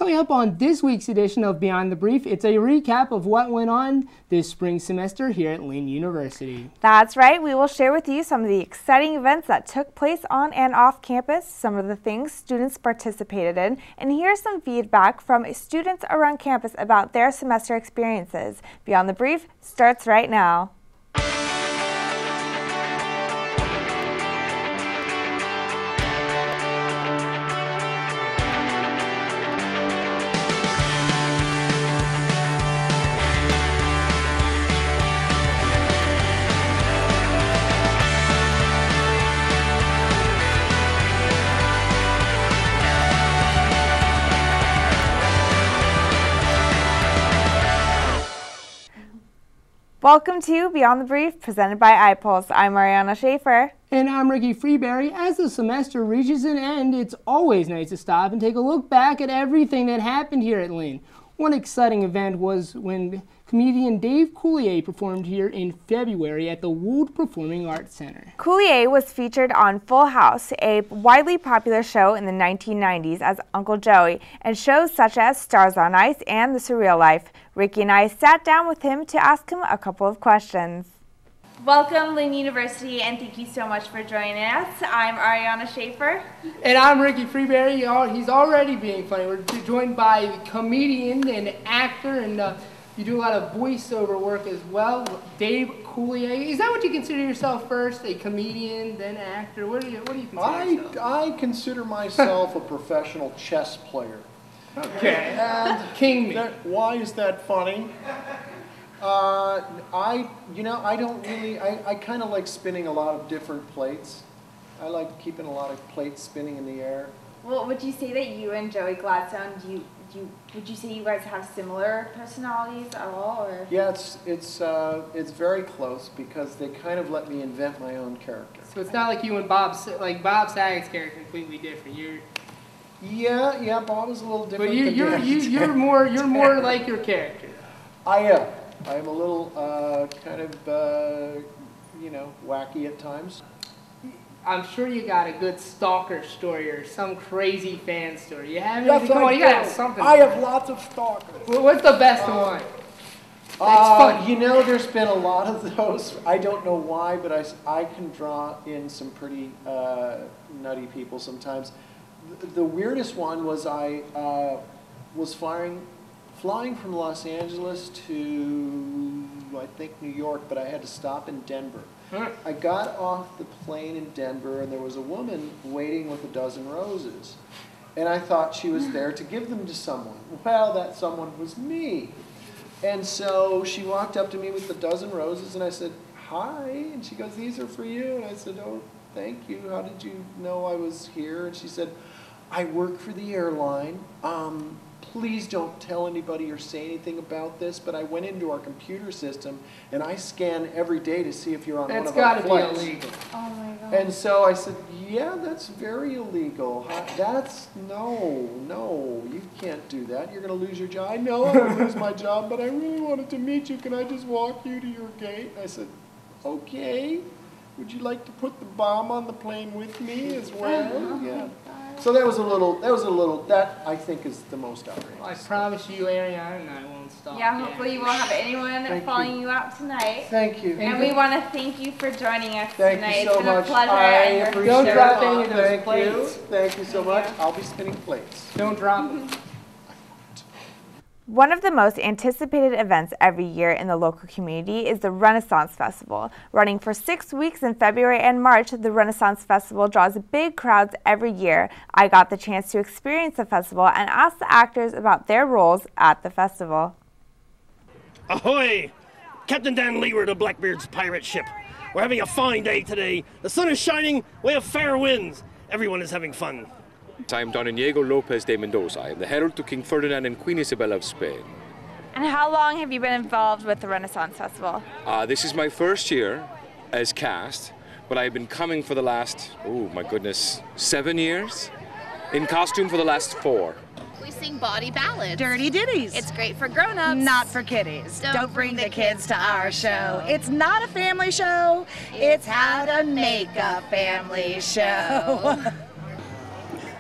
Coming up on this week's edition of Beyond the Brief, it's a recap of what went on this spring semester here at Lynn University. That's right. We will share with you some of the exciting events that took place on and off campus, some of the things students participated in, and here's some feedback from students around campus about their semester experiences. Beyond the Brief starts right now. Welcome to Beyond the Brief, presented by iPulse. I'm Ariana Schaefer. And I'm Ricky Freeberry. As the semester reaches an end, it's always nice to stop and take a look back at everything that happened here at Lynn. One exciting event was when comedian Dave Coulier performed here in February at the Wood Performing Arts Center. Coulier was featured on Full House, a widely popular show in the 1990s, as Uncle Joey, and shows such as Stars on Ice and The Surreal Life. Ricky and I sat down with him to ask him a couple of questions. Welcome, Lynn University, and thank you so much for joining us. I'm Ariana Schaefer. And I'm Ricky Freeberry. He's already being funny. We're joined by comedian and actor, and you do a lot of voiceover work as well, Dave Coulier. Is that what you consider yourself first, a comedian, then actor? What do you consider yourself? I consider myself a professional chess player. Okay. And King me. Why is that funny? I kind of like spinning a lot of different plates. I like keeping a lot of plates spinning in the air. Well, would you say that you and Joey Gladstone, would you say you guys have similar personalities at all, or? Yeah, it's very close because they kind of let me invent my own character. So it's not like you and Bob Saget's character completely different. Yeah, Bob is a little different. But you're more like your character. I am. I'm a little wacky at times. I'm sure you got a good stalker story or some crazy fan story. You have anything? Come on, you gotta have something. I have lots of stalkers. What's the best one? It's fun. There's been a lot of those. I don't know why, but I can draw in some pretty nutty people sometimes. The weirdest one was I was flying from Los Angeles to, I think, New York, but I had to stop in Denver. I got off the plane in Denver, and there was a woman waiting with a dozen roses. And I thought she was there to give them to someone. Well, that someone was me. And so she walked up to me with the dozen roses, and I said, "Hi." And she goes, "These are for you." And I said, "Oh, thank you. How did you know I was here?" And she said, "I work for the airline. Please don't tell anybody or say anything about this, but I went into our computer system and I scan every day to see if you're on one of our flights." That's gotta be illegal. Oh my God. And so I said, "Yeah, that's very illegal. No, you can't do that. You're gonna lose your job." "I know I'm gonna lose my job, but I really wanted to meet you. Can I just walk you to your gate?" I said, "Okay. Would you like to put the bomb on the plane with me as well?" Yeah. So that I think is the most outrageous. Well, I promise you, Ariana and I won't stop. Yeah, hopefully you won't have anyone following you out tonight. Thank you. And we want to thank you for joining us Thank tonight. you so It's been much. a pleasure. I and appreciate Don't it. drop any of those Thank plates. you. Thank you so much. I'll be spinning plates. Don't drop them. One of the most anticipated events every year in the local community is the Renaissance Festival. Running for 6 weeks in February and March, the Renaissance Festival draws big crowds every year. I got the chance to experience the festival and ask the actors about their roles at the festival. Ahoy! Captain Dan Leeward of Blackbeard's pirate ship. We're having a fine day today. The sun is shining, we have fair winds. Everyone is having fun. I'm Don Inigo Lopez de Mendoza. I am the herald to King Ferdinand and Queen Isabella of Spain. And how long have you been involved with the Renaissance Festival? This is my first year as cast, but I've been coming for the last, 7 years. In costume for the last 4. We sing bawdy ballads. Dirty ditties. It's great for grown-ups. Not for kiddies. Don't bring the kids to our show. It's not a family show. It's how to make a family show.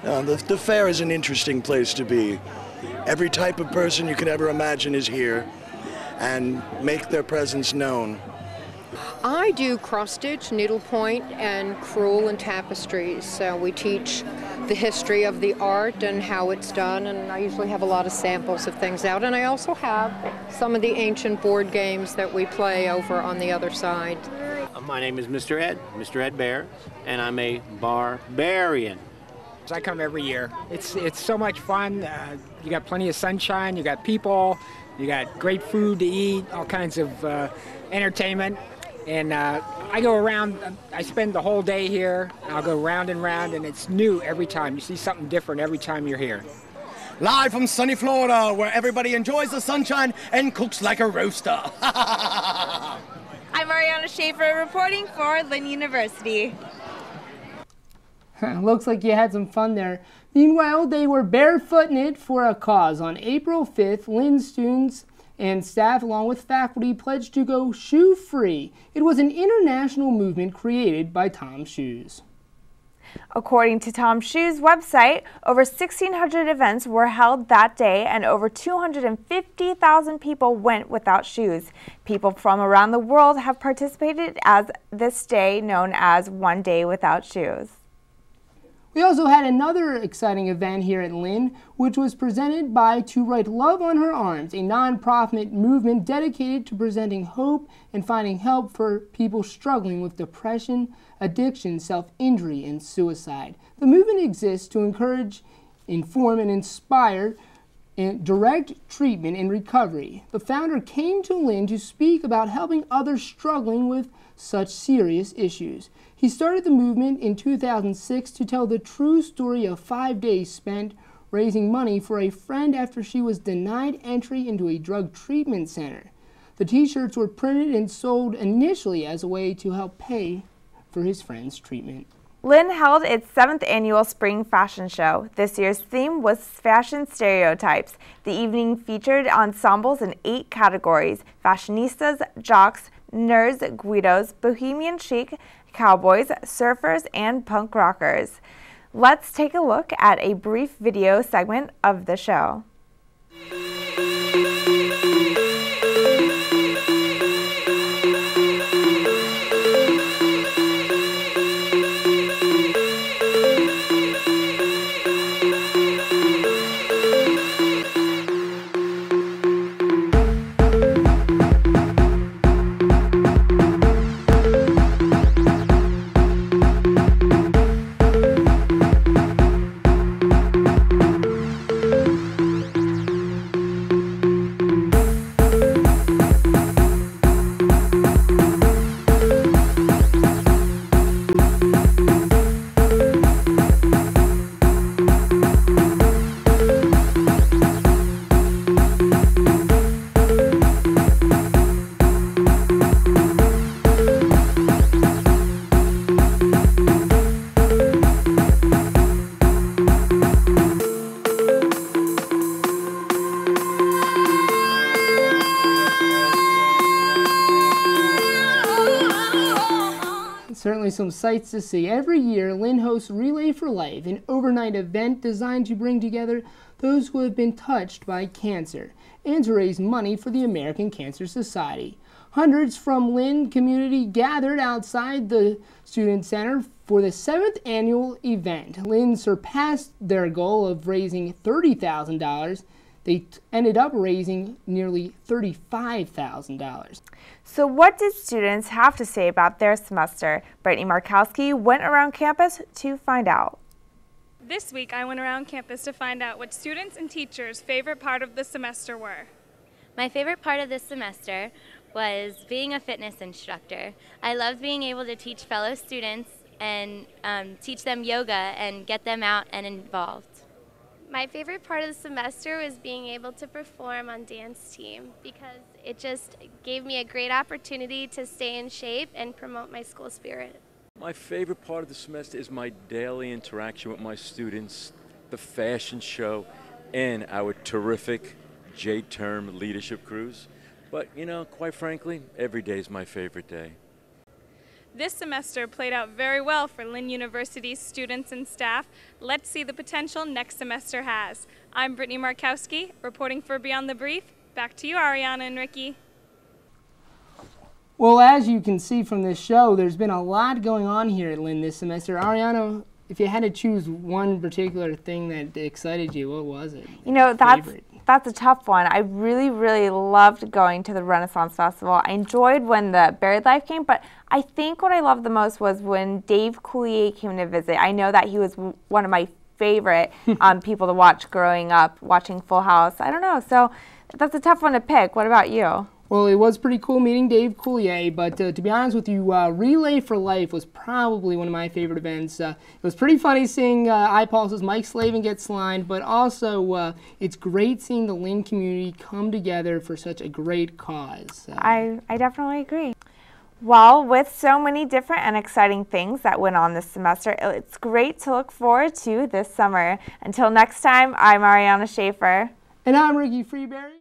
The fair is an interesting place to be. Every type of person you could ever imagine is here and make their presence known. I do cross-stitch, needlepoint, and crewel and tapestries. So we teach the history of the art and how it's done, and I usually have a lot of samples of things out. And I also have some of the ancient board games that we play over on the other side. My name is Mr. Ed Bear, and I'm a barbarian. I come every year. It's so much fun. You got plenty of sunshine, you got people, you got great food to eat, all kinds of entertainment. And I go around, I spend the whole day here. I'll go round and round, and it's new every time. You see something different every time you're here. Live from sunny Florida, where everybody enjoys the sunshine and cooks like a roaster. I'm Ariana Schaefer reporting for Lynn University. Looks like you had some fun there. Meanwhile, they were barefooted for a cause. On April 5th, Lynn students and staff, along with faculty, pledged to go shoe-free. It was an international movement created by Tom's Shoes. According to Tom's Shoes website, over 1,600 events were held that day and over 250,000 people went without shoes. People from around the world have participated as this day known as One Day Without Shoes. We also had another exciting event here at Lynn, which was presented by To Write Love on Her Arms, a nonprofit movement dedicated to presenting hope and finding help for people struggling with depression, addiction, self-injury, and suicide. The movement exists to encourage, inform, and inspire in direct treatment and recovery. The founder came to Lynn to speak about helping others struggling with such serious issues. He started the movement in 2006 to tell the true story of 5 days spent raising money for a friend after she was denied entry into a drug treatment center. The t-shirts were printed and sold initially as a way to help pay for his friend's treatment. Lynn held its 7th annual spring fashion show. This year's theme was fashion stereotypes. The evening featured ensembles in 8 categories: fashionistas, jocks, nerds, guidos, bohemian chic, cowboys, surfers, and punk rockers. Let's take a look at a brief video segment of the show. Certainly some sights to see. Every year, Lynn hosts Relay for Life, an overnight event designed to bring together those who have been touched by cancer and to raise money for the American Cancer Society. Hundreds from Lynn community gathered outside the Student Center for the 7th annual event. Lynn surpassed their goal of raising $30,000. They ended up raising nearly $35,000. So what did students have to say about their semester? Brittany Markowski went around campus to find out. This week I went around campus to find out what students and teachers' favorite part of the semester were. My favorite part of this semester was being a fitness instructor. I loved being able to teach fellow students and teach them yoga and get them out and involved. My favorite part of the semester was being able to perform on dance team because it just gave me a great opportunity to stay in shape and promote my school spirit. My favorite part of the semester is my daily interaction with my students, the fashion show, and our terrific J-term leadership cruise. But, you know, quite frankly, every day is my favorite day. This semester played out very well for Lynn University's students and staff. Let's see the potential next semester has. I'm Brittany Markowski, reporting for Beyond the Brief. Back to you, Ariana and Ricky. Well, as you can see from this show, there's been a lot going on here at Lynn this semester. Ariana, if you had to choose one particular thing that excited you, what was it? You know, that's a tough one. I really, really loved going to the Renaissance Festival. I enjoyed when the Buried Life came, but I think what I loved the most was when Dave Coulier came to visit. I know that he was one of my favorite people to watch growing up, watching Full House. I don't know, so that's a tough one to pick. What about you? Well, it was pretty cool meeting Dave Coulier, but to be honest with you, Relay for Life was probably one of my favorite events. It was pretty funny seeing iPulse's Mike Slavin get slimed, but also it's great seeing the Lynn community come together for such a great cause. I definitely agree. Well, with so many different and exciting things that went on this semester, it's great to look forward to this summer. Until next time, I'm Ariana Schaefer. And I'm Ricky Freeberry.